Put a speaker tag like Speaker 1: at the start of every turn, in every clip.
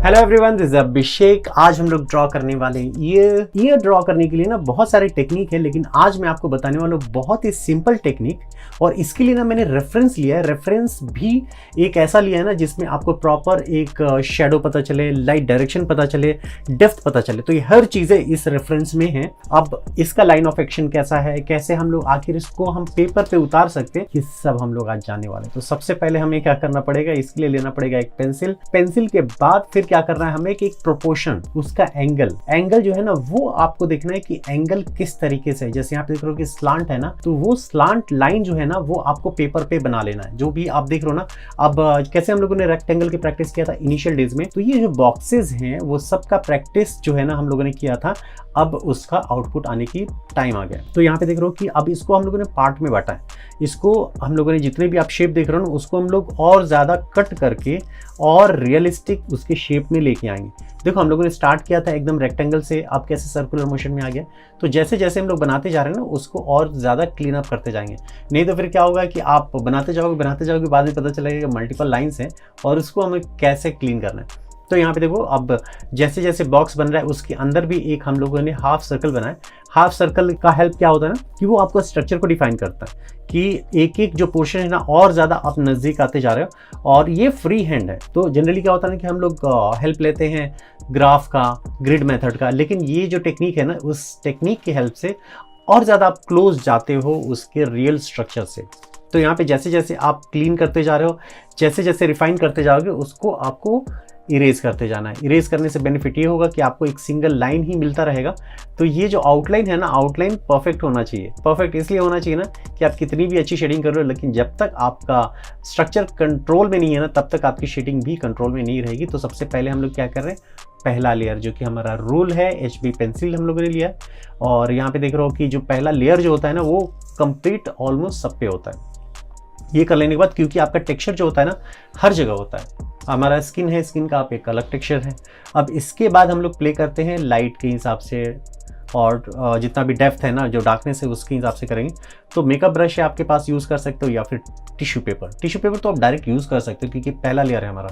Speaker 1: Hello everyone, this is अभिषेक। आज हम लोग ड्रॉ करने वाले हैं ईयर ड्रॉ करने के लिए ना बहुत सारी टेक्निक है, लेकिन आज मैं आपको बताने वाला हूँ बहुत ही सिंपल टेक्निक। और इसके लिए ना मैंने रेफरेंस लिया है। रेफरेंस भी एक ऐसा लिया है ना जिसमें आपको प्रॉपर एक शेडो पता चले, लाइट डायरेक्शन पता चले, डेप्थ पता चले। तो ये हर चीज़ें इस रेफरेंस में है। अब इसका लाइन ऑफ एक्शन कैसा है, कैसे हम लोग आखिर इसको हम पेपर पे उतार सकते हैं, ये सब हम लोग आज जानने वाले हैं। तो सबसे पहले हमें क्या करना पड़ेगा, इसके लिए लेना पड़ेगा एक पेंसिल। पेंसिल के बाद फिर क्या करना है हमें कि एक प्रोपोर्शन, उसका एंगल जो है ना वो आपको देखना है कि एंगल किस तरीके से है। जैसे यहाँ पे देख रहे हो कि स्लांट है ना, तो वो स्लांट लाइन जो है ना वो आपको पेपर पे बना लेना है। जो भी आप देख रहे हो ना, अब कैसे हम लोगों ने रेक्टेंगल की प्रैक्टिस किया था इनिशियल डेज में, तो ये जो बॉक्सेस हैं वो सबका प्रैक्टिस जो है ना हम लोगों ने किया था। अब उसका आउटपुट आने की टाइम आ गया। तो यहाँ पे देख रहे हो कि अब इसको हम लोगों ने पार्ट में बांटा है। इसको हम लोगों ने जितने भी आप शेप देख रहे हो ना उसको हम लोग और ज्यादा कट करके और रियलिस्टिक उसके शेप में लेके आएंगे। देखो हम लोगों ने स्टार्ट किया था एकदम रेक्टेंगल से, अब कैसे सर्कुलर मोशन में आ गया। तो जैसे जैसे हम लोग बनाते जा रहे हैं ना उसको और ज़्यादा क्लीन अप करते जाएंगे। नहीं तो फिर क्या होगा कि आप बनाते जाओगे बाद में पता चलेगा मल्टीपल लाइन्स हैं और उसको हमें कैसे क्लीन करना है। तो यहाँ पे देखो अब जैसे जैसे बॉक्स बन रहा है उसके अंदर भी एक हम लोगों ने हाफ सर्कल बनाया। हाफ सर्कल का हेल्प क्या होता है ना कि वो आपको स्ट्रक्चर को डिफाइन करता है कि एक एक जो पोर्शन है ना और ज़्यादा आप नज़दीक आते जा रहे हो। और ये फ्री हैंड है, तो जनरली क्या होता है ना कि हम लोग हेल्प लेते हैं ग्राफ का, ग्रिड मेथड का, लेकिन ये जो टेक्निक है ना उस टेक्निक की हेल्प से और ज़्यादा आप क्लोज जाते हो उसके रियल स्ट्रक्चर से। तो यहाँ पे जैसे जैसे आप क्लीन करते जा रहे हो, जैसे जैसे रिफाइन करते जाओगे उसको आपको इरेज करते जाना है। इरेज करने से बेनिफिट ये होगा कि आपको एक सिंगल लाइन ही मिलता रहेगा। तो ये जो आउटलाइन है ना, आउटलाइन परफेक्ट होना चाहिए। परफेक्ट इसलिए होना चाहिए ना कि आप कितनी भी अच्छी शेडिंग कर रहे हो, लेकिन जब तक आपका स्ट्रक्चर कंट्रोल में नहीं है ना तब तक आपकी शेडिंग भी कंट्रोल में नहीं रहेगी। तो सबसे पहले हम लोग क्या कर रहे हैं, पहला लेयर जो कि हमारा रूल है, HB पेंसिल हम लोगों ने लिया। और यहाँ पे देख रहे हो कि जो पहला लेयर जो होता है ना वो कंप्लीट ऑलमोस्ट सब पे होता है। ये कर लेने के बाद, क्योंकि आपका टेक्सचर जो होता है ना हर जगह होता है, हमारा स्किन है, स्किन का आप एक अलग टेक्सचर है। अब इसके बाद हम लोग प्ले करते हैं लाइट के हिसाब से और जितना भी डेप्थ है ना, जो डार्कनेस है उसके हिसाब से करेंगे। तो मेकअप ब्रश है आपके पास, यूज़ कर सकते हो, या फिर टिश्यू पेपर तो आप डायरेक्ट यूज़ कर सकते हो क्योंकि पहला लेयर है हमारा।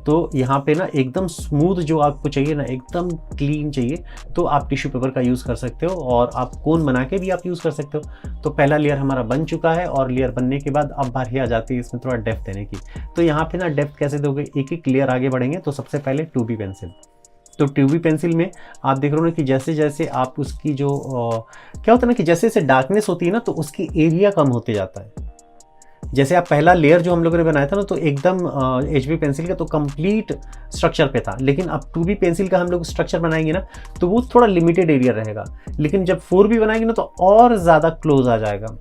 Speaker 1: तो यहाँ पे ना एकदम स्मूथ जो आपको चाहिए ना, एकदम क्लीन चाहिए, तो आप टिश्यू पेपर का यूज़ कर सकते हो और आप कोन बना के भी आप यूज़ कर सकते हो। तो पहला लेयर हमारा बन चुका है और लेयर बनने के बाद अब बारी आ जाती है इसमें थोड़ा डेप्थ देने की। तो यहाँ पे ना डेप्थ कैसे दोगे, एक एक लेयर आगे बढ़ेंगे। तो सबसे पहले 2B पेंसिल। तो 2B पेंसिल में आप देख रहे हो ना कि जैसे जैसे आप उसकी जो क्या होता है ना कि जैसे जैसे डार्कनेस होती है ना तो उसकी एरिया कम होते जाता है। जैसे आप पहला लेयर जो हम लोगों ने बनाया था ना तो एकदम HB पेंसिल का तो कंप्लीट स्ट्रक्चर पे था, लेकिन अब 2B पेंसिल का हम लोग स्ट्रक्चर बनाएंगे ना तो वो थोड़ा लिमिटेड एरिया रहेगा। लेकिन जब 4B बनाएंगे ना तो और ज़्यादा क्लोज आ जाएगा।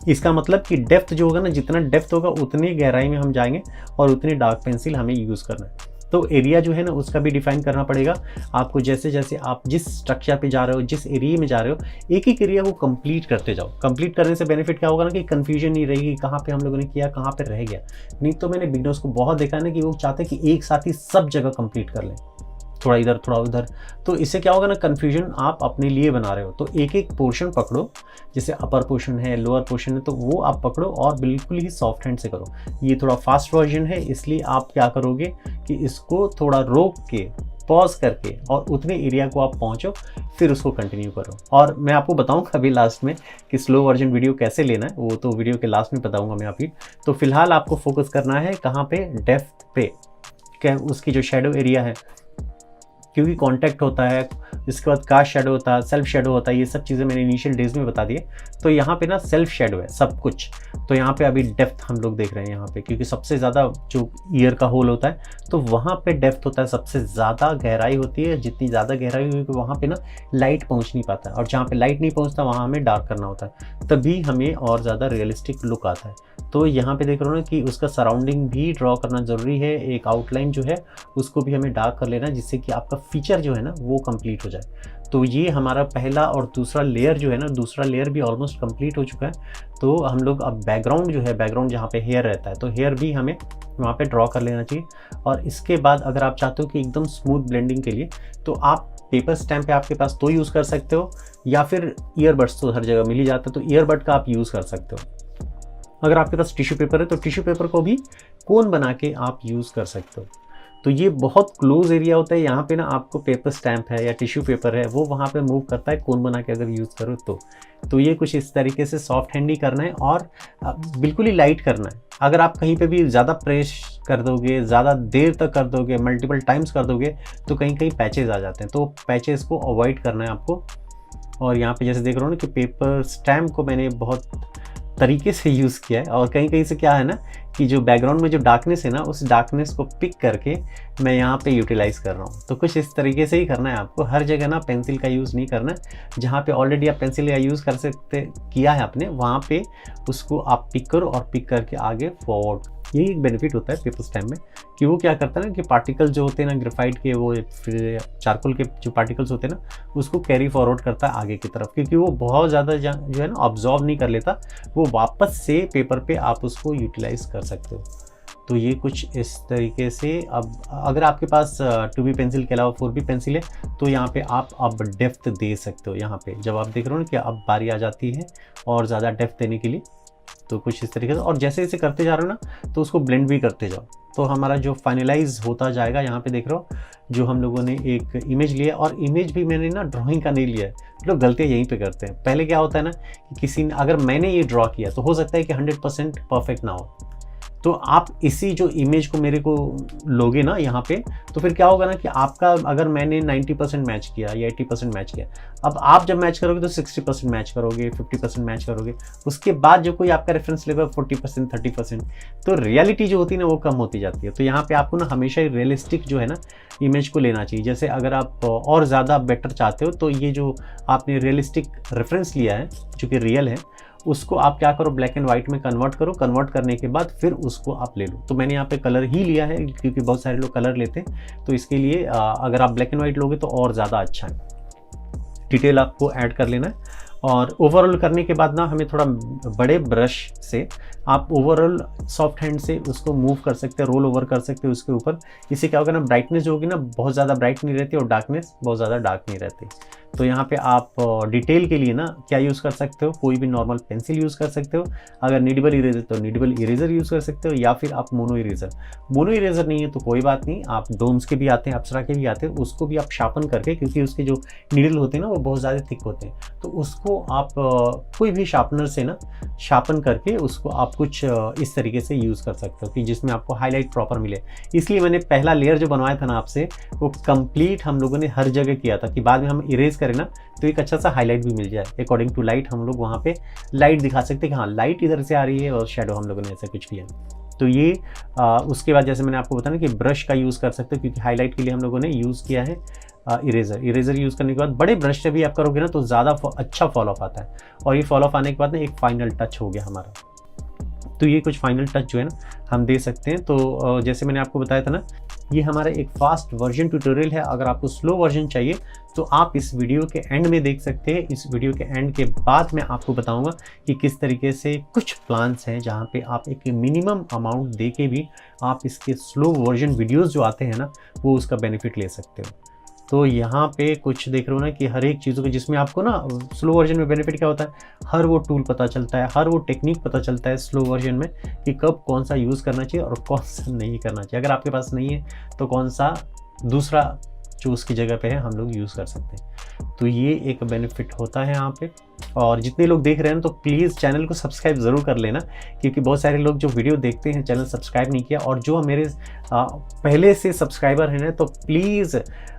Speaker 1: इसका मतलब कि डेप्थ जो होगा ना, जितना डेप्थ होगा उतनी गहराई में हम जाएंगे और उतनी डार्क पेंसिल हमें यूज़ करना है। तो एरिया जो है ना उसका भी डिफाइन करना पड़ेगा आपको। जैसे जैसे आप जिस स्ट्रक्चर पे जा रहे हो, जिस एरिया में जा रहे हो, एक एक एरिया को कंप्लीट करते जाओ। कंप्लीट करने से बेनिफिट क्या होगा ना कि कंफ्यूजन नहीं रहेगी कहाँ पे हम लोगों ने किया, कहाँ पे रह गया। नहीं तो मैंने बिगिनर्स को बहुत देखा है ना कि वो चाहते हैं कि एक साथ ही सब जगह कंप्लीट कर लें, थोड़ा इधर थोड़ा उधर। तो इससे क्या होगा ना, कन्फ्यूजन आप अपने लिए बना रहे हो। तो एक एक पोर्शन पकड़ो, जैसे अपर पोर्शन है, लोअर पोर्शन है, तो वो आप पकड़ो और बिल्कुल ही सॉफ्ट हैंड से करो। ये थोड़ा फास्ट वर्जन है, इसलिए आप क्या करोगे कि इसको थोड़ा रोक के, पॉज करके और उतने एरिया को आप पहुंचो, फिर उसको कंटिन्यू करो। और मैं आपको बताऊंगा अभी लास्ट में कि स्लो वर्जन वीडियो कैसे लेना है, वो तो वीडियो के लास्ट में बताऊंगा मैं अभी। तो फिलहाल आपको फोकस करना है कहाँ पे, डेप्थ पे, क्या उसकी जो शेडो एरिया है, क्योंकि कांटेक्ट होता है, इसके बाद कास्ट शेडो होता है, सेल्फ शेडो होता है। ये सब चीज़ें मैंने इनिशियल डेज में बता दिए। तो यहाँ पे ना सेल्फ शेडो है सब कुछ। तो यहाँ पे अभी डेप्थ हम लोग देख रहे हैं यहाँ पे, क्योंकि सबसे ज़्यादा जो ईयर का होल होता है तो वहाँ पे डेप्थ होता है, सबसे ज़्यादा गहराई होती है। जितनी ज़्यादा गहराई होगी वहाँ पे ना लाइट पहुँच नहीं पाता है, और जहाँ पे लाइट नहीं पहुँचता वहाँ हमें डार्क करना होता है, तभी हमें और ज़्यादा रियलिस्टिक लुक आता है। तो यहाँ पे देख रहे हो ना कि उसका सराउंडिंग भी ड्रॉ करना ज़रूरी है। एक आउटलाइन जो है उसको भी हमें डार्क कर लेना है, जिससे कि आपका फीचर जो है ना वो कंप्लीट हो जाए। तो ये हमारा पहला और दूसरा लेयर जो है ना, दूसरा लेयर भी ऑलमोस्ट कंप्लीट हो चुका है। तो हम लोग अब बैकग्राउंड जो है, बैकग्राउंड जहाँ पे हेयर रहता है, तो हेयर भी हमें वहाँ पे ड्रॉ कर लेना चाहिए। और इसके बाद अगर आप चाहते हो कि एकदम स्मूथ ब्लेंडिंग के लिए, तो आप पेपर स्टैम्प पे आपके पास तो यूज़ कर सकते हो, या फिर ईयरबड्स तो हर जगह मिल ही जाता है, तो ईयरबड का आप यूज़ कर सकते हो। अगर आपके पास टिश्यू पेपर है तो टिश्यू पेपर को भी कोन बना के आप यूज़ कर सकते हो। तो ये बहुत क्लोज एरिया होता है, यहाँ पे ना आपको पेपर स्टैम्प है या टिश्यू पेपर है वो वहाँ पे मूव करता है कोन बना के अगर यूज़ करो तो ये कुछ इस तरीके से सॉफ्ट हैंड ही करना है और बिल्कुल ही लाइट करना है। अगर आप कहीं पे भी ज़्यादा प्रेस कर दोगे, ज़्यादा देर तक कर दोगे, मल्टीपल टाइम्स कर दोगे तो कहीं कहीं पैचेज आ जाते हैं, तो पैचेस को अवॉइड करना है आपको। और यहाँ पे जैसे देख रहे हो ना कि पेपर स्टैम्प को मैंने बहुत तरीके से यूज़ किया है, और कहीं कहीं से क्या है ना कि जो बैकग्राउंड में जो डार्कनेस है ना उस डार्कनेस को पिक करके मैं यहाँ पे यूटिलाइज़ कर रहा हूँ। तो कुछ इस तरीके से ही करना है आपको, हर जगह ना पेंसिल का यूज़ नहीं करना है। जहाँ पे ऑलरेडी आप पेंसिल का यूज़ कर सकते किया है आपने, वहाँ पे उसको आप पिक करो और पिक करके आगे फॉरवर्ड। यही एक बेनिफिट होता है पेपर स्टैम्प में कि वो क्या करता है ना कि पार्टिकल जो होते हैं ना ग्रेफाइट के, वो फिर चारकोल के जो पार्टिकल्स होते हैं ना उसको कैरी फॉरवर्ड करता है आगे की तरफ, क्योंकि वो बहुत ज़्यादा जो है ना ऑब्जॉर्व नहीं कर लेता, वो वापस से पेपर पे आप उसको यूटिलाइज कर सकते हो। तो ये कुछ इस तरीके से। अब अगर आपके पास 2B पेंसिल के अलावा 4B पेंसिल है तो यहाँ पे आप अब डेप्थ दे सकते हो। यहाँ पे जब आप देख रहे हो ना कि अब बारी आ जाती है और ज़्यादा डेप्थ देने के लिए, तो कुछ इस तरीके से। और जैसे जैसे करते जा रहे हो ना तो उसको ब्लेंड भी करते जाओ, तो हमारा जो फाइनलाइज होता जाएगा। यहाँ पे देख रहे हो जो हम लोगों ने एक इमेज लिया, और इमेज भी मैंने ना ड्राइंग का नहीं लिया है। लोग गलतियाँ यहीं पे करते हैं। पहले क्या होता है ना कि किसी ने अगर मैंने ये ड्रॉ किया तो हो सकता है कि 100% परफेक्ट ना हो, तो आप इसी जो इमेज को मेरे को लोगे ना यहाँ पे, तो फिर क्या होगा ना कि आपका अगर मैंने 90% मैच किया या 80% मैच किया, अब आप जब मैच करोगे तो 60% मैच करोगे, 50% मैच करोगे, उसके बाद जो कोई आपका रेफरेंस लेगा 40% 30%, तो रियलिटी जो होती है ना वो कम होती जाती है। तो यहाँ पे आपको ना हमेशा ही रियलिस्टिक जो है ना इमेज को लेना चाहिए। जैसे अगर आप और ज़्यादा बेटर चाहते हो तो ये जो आपने रियलिस्टिक रेफरेंस लिया है जो कि रियल है, उसको आप क्या करो ब्लैक एंड वाइट में कन्वर्ट करो। कन्वर्ट करने के बाद फिर उसको आप ले लो। तो मैंने यहाँ पे कलर ही लिया है क्योंकि बहुत सारे लोग कलर लेते हैं, तो इसके लिए अगर आप ब्लैक एंड वाइट लोगे तो और ज़्यादा अच्छा है। डिटेल आपको ऐड कर लेना है, और ओवरऑल करने के बाद ना हमें थोड़ा बड़े ब्रश से आप ओवरऑल सॉफ्ट हैंड से उसको मूव कर सकते हैं, रोल ओवर कर सकते हैं उसके ऊपर। इससे क्या होगा ना ब्राइटनेस जो होगी ना बहुत ज़्यादा ब्राइट नहीं रहती और डार्कनेस बहुत ज़्यादा डार्क नहीं रहती। तो यहाँ पे आप डिटेल के लिए ना क्या यूज़ कर सकते हो, कोई भी नॉर्मल पेंसिल यूज़ कर सकते हो। अगर नीडेबल इरेजर तो नीडेबल इरेजर यूज़ कर सकते हो, या फिर आप मोनो इरेजर। मोनो इरेजर नहीं है तो कोई बात नहीं, आप डोम्स के भी आते हैं, अप्सरा के भी आते हैं, उसको भी आप शार्पन करके, क्योंकि उसके जो नीडल होते हैं ना वो बहुत ज़्यादा थिक होते हैं, तो उसको आप कोई भी शार्पनर से ना शार्पन करके उसको आप कुछ इस तरीके से यूज़ कर सकते हो कि जिसमें आपको हाईलाइट प्रॉपर मिले। इसलिए मैंने पहला लेयर जो बनवाया था ना आपसे, वो कंप्लीट हम लोगों ने हर जगह किया था कि बाद में हम इरेज करें ना तो एक अच्छा सा हाईलाइट भी मिल जाए। अकॉर्डिंग टू लाइट हम लोग वहाँ पे लाइट दिखा सकते हैं कि हाँ लाइट इधर से आ रही है और शेडो हम लोगों ने ऐसा कुछ किया। तो ये उसके बाद जैसे मैंने आपको बताया ना कि ब्रश का यूज़ कर सकते हो, क्योंकि हाईलाइट के लिए हम लोगों ने यूज़ किया है इरेजर यूज़ करने के बाद बड़े ब्रश से भी आप करोगे ना तो ज़्यादा अच्छा फॉल ऑफ आता है। और ये फॉल ऑफ आने के बाद ना एक फाइनल टच हो गया हमारा। तो ये कुछ फाइनल टच जो है ना हम दे सकते हैं। तो जैसे मैंने आपको बताया था ना, ये हमारा एक फास्ट वर्जन ट्यूटोरियल है। अगर आपको स्लो वर्जन चाहिए तो आप इस वीडियो के एंड में देख सकते हैं। इस वीडियो के एंड के बाद मैं आपको बताऊंगा कि किस तरीके से कुछ प्लान्स हैं जहां पे आप एक मिनिमम अमाउंट दे के भी आप इसके स्लो वर्जन वीडियोस जो आते हैं ना वो उसका बेनिफिट ले सकते हो। तो यहाँ पे कुछ देख रहे हो ना कि हर एक चीज़ों के जिसमें आपको ना स्लो वर्जन में बेनिफिट क्या होता है, हर वो टूल पता चलता है, हर वो टेक्निक पता चलता है स्लो वर्जन में कि कब कौन सा यूज़ करना चाहिए और कौन सा नहीं करना चाहिए। अगर आपके पास नहीं है तो कौन सा दूसरा जो उसकी जगह पे है हम लोग यूज़ कर सकते हैं। तो ये एक बेनिफिट होता है यहाँ पे। और जितने लोग देख रहे हैं तो प्लीज़ चैनल को सब्सक्राइब ज़रूर कर लेना, क्योंकि बहुत सारे लोग जो वीडियो देखते हैं चैनल सब्सक्राइब नहीं किया। और जो मेरे पहले से सब्सक्राइबर हैं तो प्लीज़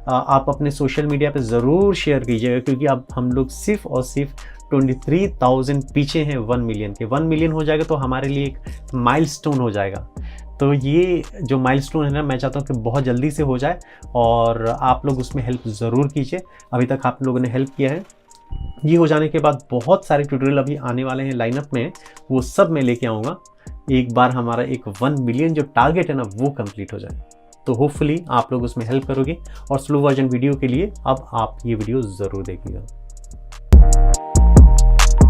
Speaker 1: आप अपने सोशल मीडिया पे ज़रूर शेयर कीजिएगा, क्योंकि अब हम लोग सिर्फ और सिर्फ 23,000 पीछे हैं 1 मिलियन के। 1 मिलियन हो जाएगा तो हमारे लिए एक माइलस्टोन हो जाएगा। तो ये जो माइलस्टोन है ना मैं चाहता हूँ कि बहुत जल्दी से हो जाए और आप लोग उसमें हेल्प ज़रूर कीजिए। अभी तक आप लोगों ने हेल्प किया है। ये हो जाने के बाद बहुत सारे ट्यूटोरियल अभी आने वाले हैं लाइनअप में, वो सब मैं लेके आऊँगा एक बार हमारा एक 1 मिलियन जो टारगेट है ना वो कंप्लीट हो जाए। तो होपफुली आप लोग उसमें हेल्प करोगे। और स्लो वर्जन वीडियो के लिए अब आप ये वीडियो ज़रूर देखिएगा।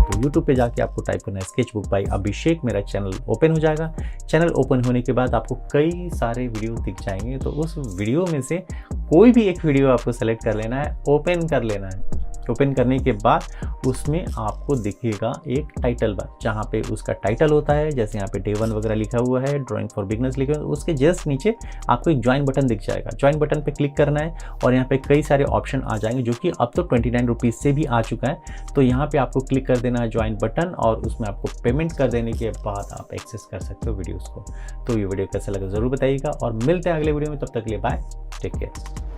Speaker 1: तो YouTube पे जाके आपको टाइप करना है स्केचबुक बाय अभिषेक, मेरा चैनल ओपन हो जाएगा। चैनल ओपन होने के बाद आपको कई सारे वीडियो दिख जाएंगे, तो उस वीडियो में से कोई भी एक वीडियो आपको सेलेक्ट कर लेना है, ओपन कर लेना है। ओपन करने के बाद उसमें आपको दिखेगा एक टाइटल बार, जहाँ पे उसका टाइटल होता है, जैसे यहाँ पे डे 1 वगैरह लिखा हुआ है, ड्राइंग फॉर बिगनर्स लिखा हुआ है, उसके जस्ट नीचे आपको एक ज्वाइन बटन दिख जाएगा। ज्वाइन बटन पे क्लिक करना है और यहाँ पे कई सारे ऑप्शन आ जाएंगे, जो कि अब तो 29 रुपीज़ से भी आ चुका है। तो यहाँ पे आपको क्लिक कर देना है ज्वाइन बटन, और उसमें आपको पेमेंट कर देने के बाद आप एक्सेस कर सकते हो वीडियोज़ को। तो ये वीडियो कैसा लगा ज़रूर बताइएगा, और मिलते हैं अगले वीडियो में। तब तक के लिए बाय, टेक केयर।